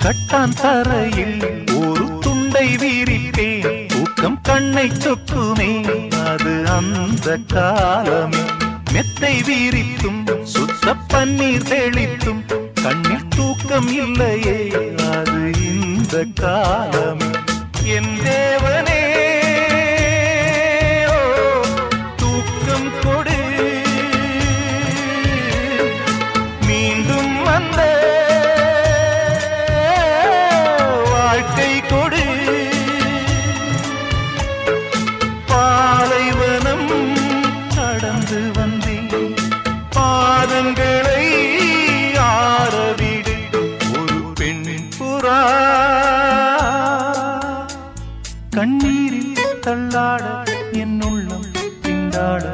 கட்டான் தரையில் ஒரு துண்டை வீரிப்பேன், தூக்கம் கண்ணை சொக்குமே அது அந்த காலமே. மெத்தை வீரித்தும் சுத்த பன்னீர் தெளித்தும் கண்ணில் தூக்கம் இல்லையே அது இந்த காலமே. என் தேவனே தூக்கம் கொடு, மீண்டும் வந்த வாழ்க்கை கொடு. பாலைவனம் கடந்து வந்தேன், பாதங்களை ஆரவிடு ஒரு பெண் புறா. கண்ணீரில் தள்ளாட என் உள்ளம் திண்டாட